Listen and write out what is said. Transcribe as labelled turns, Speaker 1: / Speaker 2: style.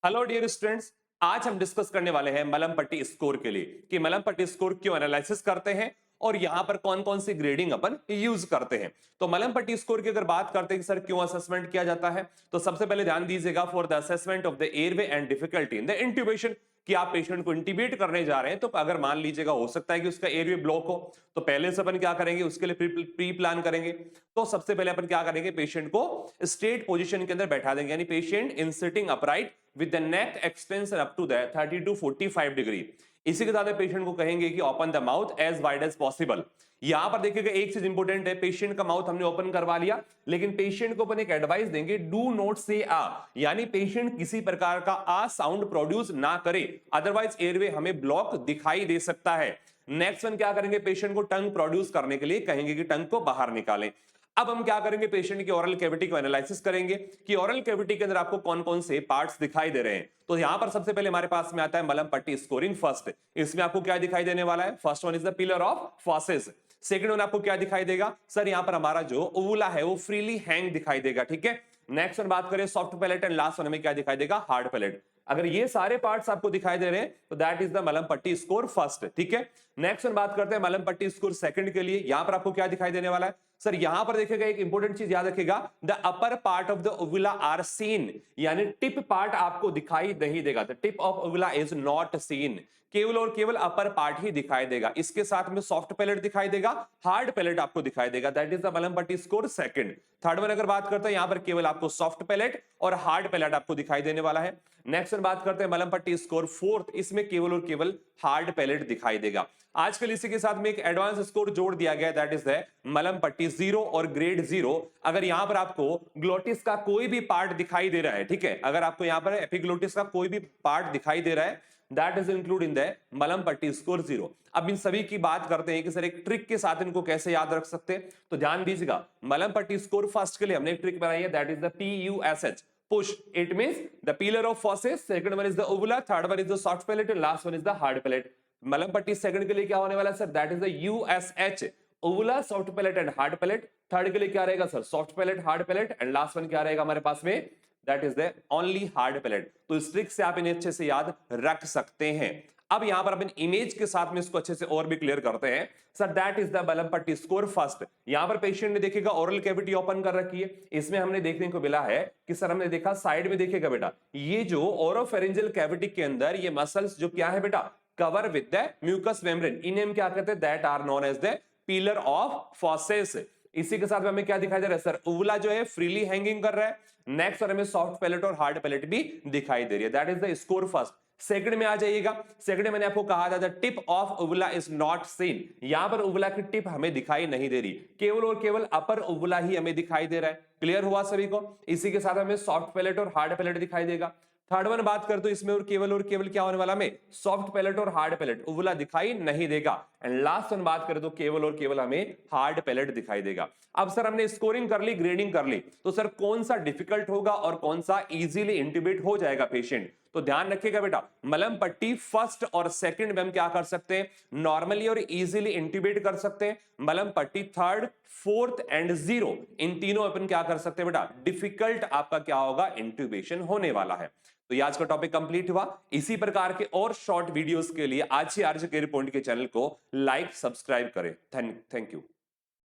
Speaker 1: Hello dear students. आज हम discuss करने वाले हैं मलम पट्टी स्कोर के लिए कि मलम पट्टी स्कोर क्यों एनालिसिस करते हैं और यहां पर कौन कौन सी ग्रेडिंग अपन यूज करते हैं। तो मलम पट्टी स्कोर की अगर बात करते हैं कि सर क्यों असेसमेंट किया जाता है, तो सबसे पहले ध्यान दीजिएगा for the assessment of the airway and difficulty in the intubation, कि आप पेशेंट को इंटीबेट करने जा रहे हैं। तो अगर मान लीजिएगा हो सकता है कि उसका एयरवे ब्लॉक हो, तो पहले से अपन क्या करेंगे, उसके लिए प्री प्लान करेंगे। तो सबसे पहले अपन क्या करेंगे, पेशेंट को स्ट्रेट पोजीशन के अंदर बैठा देंगे, यानी patient in sitting upright with the neck extension up to the 30 to 45 degree. इसी के साथ पेशेंट को कहेंगे कि open the mouth as wide as possible. यहां पर देखिएगा एक चीज इंपॉर्टेंट है, पेशेंट का माउथ हमने ओपन करवा लिया, लेकिन पेशेंट को अपन एक एडवाइस देंगे, डू नॉट से आ, यानी पेशेंट किसी प्रकार का आ साउंड प्रोड्यूस ना करे, अदरवाइज एयरवे हमें ब्लॉक दिखाई दे सकता है। नेक्स्ट वन क्या करेंगे, पेशेंट को टंग प्रोड्यूस करने के लिए कहेंगे कि टंग को बाहर निकालें। अब हम क्या करेंगे, पेशेंट की ओरल कैविटी को एनालिसिस करेंगे कि ओरल कैविटी के अंदर आपको कौन कौन से पार्ट्स दिखाई दे रहे हैं। तो यहां पर सबसे पहले हमारे पास में आता है मलम पट्टी स्कोरिंग फर्स्ट। इसमें आपको क्या दिखाई देने वाला है, first one is the pillar of fauces. Second one आपको क्या दिखाई देगा, सर यहां पर हमारा जो ओवुला है वो फ्रीली हैंग दिखाई देगा, ठीक है। नेक्स्ट वन बात करें soft palate, and last one हमें क्या दिखाई देगा, हार्ड पैलेट। अगर ये सारे पार्ट्स आपको दिखाई दे रहे हैं तो दैट इज द मलम पट्टी स्कोर फर्स्ट, ठीक है। नेक्स्ट वन बात करते हैं मलम पट्टी स्कोर सेकंड के लिए। यहां पर आपको क्या दिखाई देने वाला है, सर यहां पर देखिएगा एक इंपॉर्टेंट चीज याद रखिएगा, the upper part of the uvula are seen, यानी टिप पार्ट आपको दिखाई नहीं देगा, the tip of uvula is not seen, केवल और केवल अपर पार्ट ही दिखाई देगा। इसके साथ में सॉफ्ट पैलेट दिखाई देगा, हार्ड पैलेट आपको दिखाई देगा, दैट इज द मलम पट्टी स्कोर सेकंड। थर्ड वन अगर बात करते हैं, यहां पर केवल आपको सॉफ्ट पैलेट और हार्ड पैलेट आपको दिखाई देने वाला है। नेक्स्ट वन बात करते हैं मलम पट्टी स्कोर फोर्थ, इसमें केवल और केवल हार्ड पैलेट दिखाई देगा। आजकल इसी के साथ में एक एडवांस स्कोर जोड़ दिया गया, दैट इज द मलम पट्टी 0 और ग्रेड 0। अगर यहां पर आपको ग्लोटिस का कोई भी पार्ट दिखाई दे रहा है, ठीक है, अगर आपको यहां पर एपिग्लोटिस का कोई भी पार्ट दिखाई दे रहा है, that is include in the मलम पट्टी स्कोर 0। अब इन सभी की बात करते हैं कि सर एक ट्रिक के साथ इनको कैसे याद रख सकते हैं। तो ध्यान दीजिएगा, मलम पट्टी स्कोर फर्स्ट के लिए हमने एक ट्रिक बनाई है, that is the PUSH, push. It means the pillar of fauces, second one is the uvula, third one is the soft palate, and last one is the hard palate. मलम पट्टी second के लिए क्या होने वाला है sir, that is the USH, uvula, soft palate and hard palate. Third के लिए क्या रहेगा sir, soft palate, hard palate, and last one क्या रहेगा हमारे पास में, that is the only hard palate. तो इस ट्रिक से आप इन्हें अच्छे से याद रख सकते हैं। अब यहां पर अपन इमेज के साथ में इसको अच्छे से और भी क्लियर करते हैं। सर दैट इज द मलम पट्टी स्कोर फर्स्ट। यहां पर पेशेंट ने देखिएगा ओरल कैविटी ओपन कर रखी है, इसमें हमने देखने को मिला है कि सर हमने देखा साइड में, देखिएगा बेटा, ये जो ओरोफेरेंजियल कैविटी के अंदर ये मसल्स जो क्या है बेटा, cover with the mucous membrane, इन्हें हम क्या कहते हैं, that are known as the pillar of fauces. इसी के साथ में हमें क्या दिखाई दे रहा है सर, ओवुला जो है फ्रीली हैंगिंग कर रहा है। नेक्स्ट और हमें सॉफ्ट पैलेट और हार्ड पैलेट भी दिखाई दे रही है, that is the score first. Second में आ जाइएगा, सेकंड में मैंने आपको कहा था the tip of uvula is not seen, यहां पर ओवुला की टिप हमें दिखाई नहीं दे रही, केवल और केवल अपर ओवुला ही हमें दिखाई दे रहा है। क्लियर हुआ सभी को। इसी के साथ हमें सॉफ्ट पैलेट और हार्ड पैलेट दिखाई देगा। थर्ड वन बात कर तो इसमें और केवल क्या होने वाला, हमें सॉफ्ट पैलेट और हार्ड पैलेट, ओवुला दिखाई नहीं देगा। एंड लास्ट वन बात करें तो केवल और केवल हमें हार्ड पैलेट दिखाई देगा। अब सर हमने स्कोरिंग कर ली, ग्रेडिंग कर ली, तो सर कौन सा डिफिकल्ट होगा और कौन सा इजीली इंट्यूबेट हो जाएगा पेशेंट। तो ध्यान रखिएगा बेटा, मलम पट्टी फर्स्ट और सेकंड में हम क्या कर सकते हैं, नॉर्मली और इजीली इंट्यूबेट कर सकते हैं। मलम पट्टी थर्ड, फोर्थ एंड 0, इन तीनों अपन क्या कर सकते हैं बेटा, डिफिकल्ट आपका क्या होगा, इंट्यूबेशन होने वाला है। तो ये आज का टॉपिक कंप्लीट हुआ। इसी प्रकार के और शॉर्ट वीडियोस के लिए आज ही आरजे केयर पॉइंट के चैनल को लाइक सब्सक्राइब करें। Thank you.